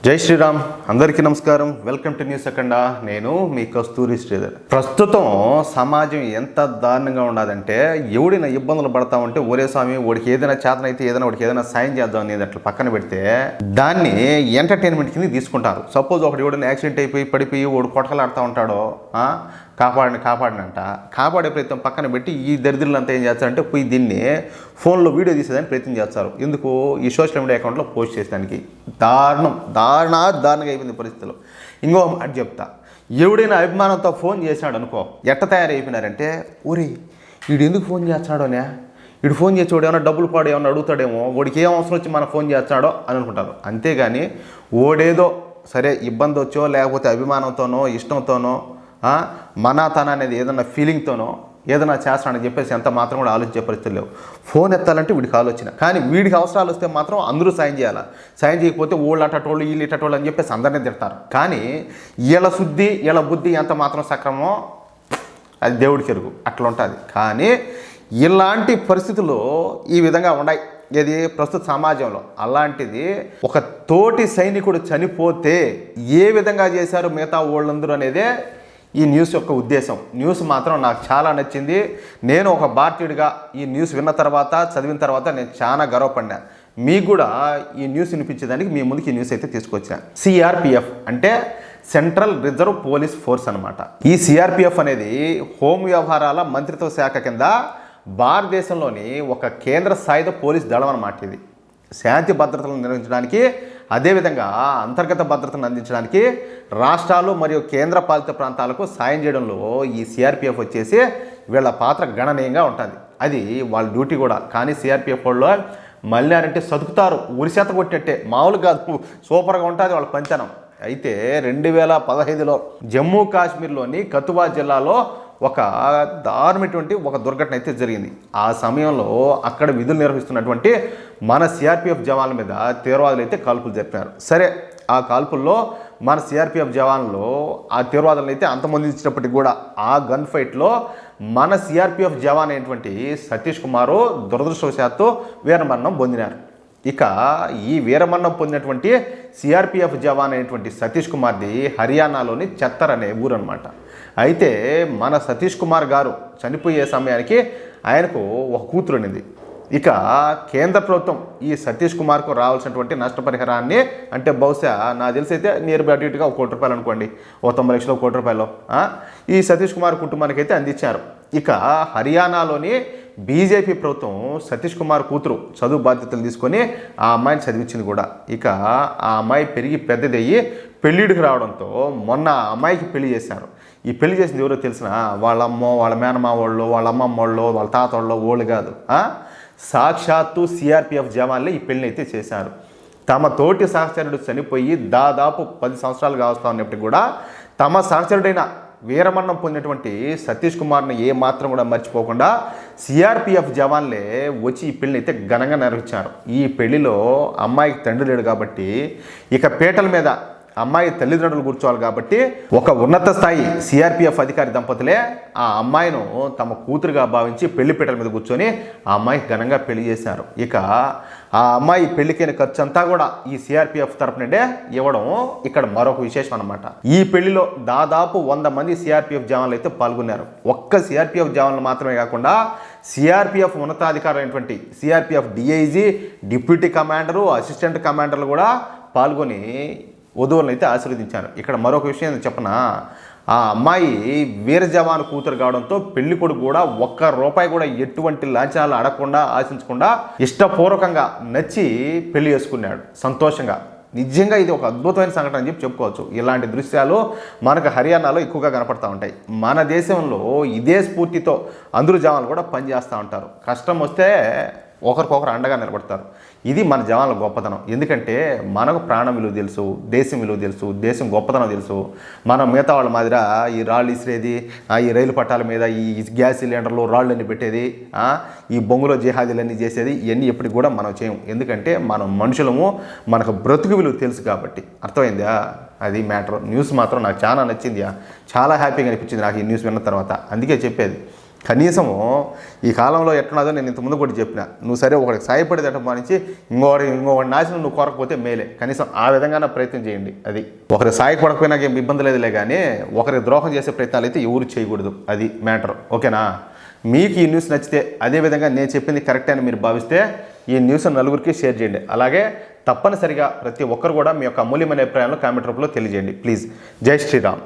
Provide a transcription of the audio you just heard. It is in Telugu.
జై శ్రీరామ్. అందరికీ నమస్కారం. వెల్కమ్ టు న్యూస్ అఖండ. నేను మీ కస్తూరి శ్రీధర్. ప్రస్తుతం సమాజం ఎంత దారుణంగా ఉన్నదంటే, ఎవడైనా ఇబ్బందులు పడతా ఉంటే ఒరే స్వామి వాడికి ఏదైనా చేతనైతే వాడికి ఏదైనా సాయం చేద్దాం అనేది అట్లా పక్కన పెడితే దాన్ని ఎంటర్టైన్మెంట్ కింద తీసుకుంటారు. సపోజ్ ఒకటి ఎవడైనా యాక్సిడెంట్ అయిపోయి పడిపోయి వాడు కొట్టకలాడుతూ ఉంటాడో, కాపాడినంట కాపాడే ప్రయత్నం పక్కన పెట్టి ఈ దరిద్రులంతా ఏం చేస్తారంటే పోయి దీన్ని ఫోన్లో వీడియో తీసేదానికి ప్రయత్నం చేస్తారు. ఎందుకు? ఈ సోషల్ మీడియా అకౌంట్లో పోస్ట్ చేసేదానికి. దారుణంగా అయిపోయింది పరిస్థితులు. ఇంకో మాట చెప్తా, ఎవడైనా అభిమానంతో ఫోన్ చేశాడు అనుకో, ఎట్ట తయారైపోయినారంటే, ఊరి వీడు ఎందుకు ఫోన్ చేస్తున్నాడోనే, వీడు ఫోన్ చేసేవాడు ఏమన్నా డబ్బులు పాడు ఏమన్నా అడుగుతాడేమో, వాడికి ఏం అవసరం వచ్చి మనం ఫోన్ చేస్తున్నాడో అని అనుకుంటారు. అంతేగాని ఓడేదో సరే ఇబ్బంది వచ్చో లేకపోతే అభిమానంతోనో ఇష్టంతోనో మనాతన అనేది ఏదన్నా ఫీలింగ్తోనో ఏదైనా చేస్తానని చెప్పేసి ఎంత మాత్రం కూడా ఆలోచించే పరిస్థితులు లేవు. ఫోన్ ఎత్తాలంటే వీడికి ఆలోచన, కానీ వీడికి అవసరాలు వస్తే మాత్రం అందరూ సాయం చేయాలి. సాయం చేయకపోతే వాళ్ళు అట్టటోళ్ళు వీళ్ళు ఇట్టటోళ్ళు అని చెప్పేసి అందరినీ తిడతారు. కానీ వీళ్ళ శుద్ధి వీళ్ళ బుద్ధి ఎంత మాత్రం సక్రమో అది దేవుడికి ఎరుగు, అట్లా ఉంటుంది. కానీ ఇలాంటి పరిస్థితులు ఈ విధంగా ఉన్నాయి ఇది ప్రస్తుత సమాజంలో. అలాంటిది ఒక తోటి సైనికుడు చనిపోతే ఏ విధంగా చేశారు మిగతా వాళ్ళందరూ అనేదే ఈ న్యూస్ యొక్క ఉద్దేశం. న్యూస్ మాత్రం నాకు చాలా నచ్చింది. నేను ఒక భారతీయుడిగా ఈ న్యూస్ విన్న తర్వాత చదివిన తర్వాత నేను చాలా గర్వపడినా. మీకు కూడా ఈ న్యూస్ వినిపించేదానికి మీ ముందుకు ఈ న్యూస్ అయితే తీసుకొచ్చా. సిఆర్పిఎఫ్ అంటే సెంట్రల్ రిజర్వ్ పోలీస్ ఫోర్స్ అనమాట. ఈ సిఆర్పిఎఫ్ అనేది హోం వ్యవహారాల మంత్రిత్వ శాఖ కింద భారతదేశంలోని ఒక కేంద్ర స్థాయిలో పోలీస్ దళం అన్నమాట. ఇది శాంతి భద్రతలను నిర్వహించడానికి, అదేవిధంగా అంతర్గత భద్రతను అందించడానికి రాష్ట్రాలు మరియు కేంద్ర పాలిత ప్రాంతాలకు సాయం చేయడంలో ఈ సిఆర్పిఎఫ్ వచ్చేసి వీళ్ళ పాత్ర గణనీయంగా ఉంటుంది. అది వాళ్ళ డ్యూటీ కూడా. కానీ సిఆర్పిఎఫ్ వాళ్ళు మళ్ళీ అంటే సతుకుతారు, ఉరిసేత కొట్టేట్టే, మామూలు కాదు, సూపర్గా ఉంటుంది వాళ్ళ పంచనం. అయితే 2015లో జమ్మూ కాశ్మీర్లోని కతువా జిల్లాలో ఒక దారుణమైనటువంటి ఒక దుర్ఘటన అయితే జరిగింది. ఆ సమయంలో అక్కడ విధులు నిర్వహిస్తున్నటువంటి మన సిఆర్పిఎఫ్ జవాన్ల మీద తీవ్రవాదులు అయితే కాల్పులు జరిపారు. సరే, ఆ కాల్పుల్లో మన సిఆర్పిఎఫ్ జవాన్లు ఆ తీవ్రవాదులను అయితే అంతమొందించినప్పటికీ కూడా ఆ గన్ ఫైట్లో మన సిఆర్పిఎఫ్ జవాన్ అయినటువంటి సతీష్ కుమారు దురదృష్టవశాత్తు వీరమరణం పొందినారు. ఇక ఈ వీరమరణం పొందినటువంటి సిఆర్పిఎఫ్ జవాన్ అయినటువంటి సతీష్ కుమార్ది హర్యానాలోని చత్తర్ అనే ఊరు అనమాట. అయితే మన సతీష్ కుమార్ గారు చనిపోయే సమయానికి ఆయనకు ఒక కూతురు ఉన్నది. ఇక కేంద్ర ప్రభుత్వం ఈ సతీష్ కుమార్కు రావాల్సినటువంటి నష్టపరిహారాన్ని, అంటే బహుశా నాకు తెలిసి అయితే నియర్ బై అటుగా 1 కోటి రూపాయలు అనుకోండి, 90 లక్షలు 1 కోటి రూపాయలు ఈ సతీష్ కుమార్ కుటుంబానికి అయితే అందించారు. ఇక హర్యానాలోని బీజేపీ ప్రభుత్వం సతీష్ కుమార్ కూతురు చదువు బాధ్యతలు తీసుకొని ఆ అమ్మాయిని చదివించింది కూడా. ఇక ఆ అమ్మాయి పెరిగి పెద్దదయ్యి పెళ్ళిడికి రావడంతో మొన్న ఆ అమ్మాయికి పెళ్లి చేశారు. ఈ పెళ్లి చేసింది ఎవరో తెలిసిన, వాళ్ళ అమ్మో, వాళ్ళ మేనమా వాళ్ళు, వాళ్ళ అమ్మమ్మ వాళ్ళు, వాళ్ళ తాత వాళ్ళు, ఓళ్ళు కాదు, సాక్షాత్తు సిఆర్పిఎఫ్ జవాన్లే ఈ పెళ్లిని అయితే చేశారు. తమ తోటి సహచరుడు చనిపోయి దాదాపు 10 సంవత్సరాలు కావస్తా ఉన్నప్పటికీ కూడా తమ సహచరుడైన వీరమరణం పొందినటువంటి సతీష్ కుమార్ని ఏ మాత్రం కూడా మర్చిపోకుండా సిఆర్పిఎఫ్ జవాన్లే వచ్చి ఈ పెళ్లిని అయితే ఘనంగా నిర్వహించారు. ఈ పెళ్లిలో అమ్మాయికి తండ్రి లేడు కాబట్టి ఇక పీటల మీద అమ్మాయి తల్లిదండ్రులు కూర్చోవాలి కాబట్టి ఒక ఉన్నత స్థాయి సిఆర్పిఎఫ్ అధికారి దంపతులే ఆ అమ్మాయిను తమ కూతురుగా భావించి పెళ్లి పీటల మీద కూర్చొని ఆ అమ్మాయికి ఘనంగా పెళ్లి చేశారు. ఇక ఆ అమ్మాయి పెళ్లికైన ఖర్చు అంతా కూడా ఈ సిఆర్పిఎఫ్ తరపు నుండే ఇవ్వడం ఇక్కడ మరొక విశేషం అనమాట. ఈ పెళ్లిలో దాదాపు 100 మంది సిఆర్పిఎఫ్ జవాన్లు అయితే పాల్గొన్నారు. ఒక్క సిఆర్పిఎఫ్ జవాన్లు మాత్రమే కాకుండా సిఆర్పిఎఫ్ ఉన్నతాధికారులైనటువంటి CRPF DIG, deputy commander, assistant కమాండర్లు కూడా పాల్గొని వధువులను అయితే ఆశీర్వదించారు. ఇక్కడ మరొక విషయం చెప్పనా, ఆ అమ్మాయి వీర జవాన్ కూతురు కావడంతో పెళ్లి కొడుకు కూడా 1 రూపాయి కూడా ఎటువంటి లాంఛనాలు అడగకుండా ఆశించకుండా ఇష్టపూర్వకంగా నచ్చి పెళ్లి చేసుకున్నాడు సంతోషంగా. నిజంగా ఇది ఒక అద్భుతమైన సంఘటన అని చెప్పుకోవచ్చు. ఇలాంటి దృశ్యాలు మనకు హర్యానాలో ఎక్కువగా కనపడతా ఉంటాయి. మన దేశంలో ఇదే స్ఫూర్తితో అందరూ జవాన్లు కూడా పనిచేస్తూ ఉంటారు. కష్టం వస్తే ఒకరికొకరు అండగా నిలబడతారు. ఇది మన జవాన్ల గొప్పతనం. ఎందుకంటే మనకు ప్రాణం విలువ తెలుసు, దేశం విలువ తెలుసు, దేశం గొప్పతనం తెలుసు. మనం మిగతా వాళ్ళ మాదిర ఈ రాళ్ళు ఇసిరేది, ఈ రైలు పట్టాల మీద ఈ గ్యాస్ సిలిండర్లు రాళ్ళన్నీ పెట్టేది, ఈ బొంగులో జిహాదీలన్నీ చేసేది, ఇవన్నీ ఎప్పటికి కూడా మనం చేయం. ఎందుకంటే మనం మనుషులము, మనకు బ్రతుకు విలువ తెలుసు కాబట్టి. అర్థమైందా? అది మ్యాటర్. న్యూస్ మాత్రం నాకు చాలా నచ్చింది, చాలా హ్యాపీగా అనిపించింది నాకు ఈ న్యూస్ విన్న తర్వాత. అందుకే చెప్పేది, కనీసము ఈ కాలంలో ఎట్టున్నదో నేను ఇంతకుముందు కూడా చెప్పిన, నువ్వు సరే ఒకరికి సాయపడేదట మానించి ఇంకొకటి నాశనం నువ్వు కోరకపోతే మేలే, కనీసం ఆ విధంగా ప్రయత్నం చేయండి. అది ఒకరికి సాయపడకపోయినా ఏం ఇబ్బంది లేదులే, కానీ ఒకరికి ద్రోహం చేసే ప్రయత్నాలు అయితే ఎవరు చేయకూడదు. అది మ్యాటర్. ఓకేనా? మీకు ఈ న్యూస్ నచ్చితే, అదేవిధంగా నేను చెప్పింది కరెక్ట్ అని మీరు భావిస్తే ఈ న్యూస్ నలుగురికి షేర్ చేయండి. అలాగే తప్పనిసరిగా ప్రతి ఒక్కరు కూడా మీ యొక్క అమూల్యమైన అభిప్రాయాలను కామెంట్ రూపంలో తెలియజేయండి ప్లీజ్. జై శ్రీరామ్.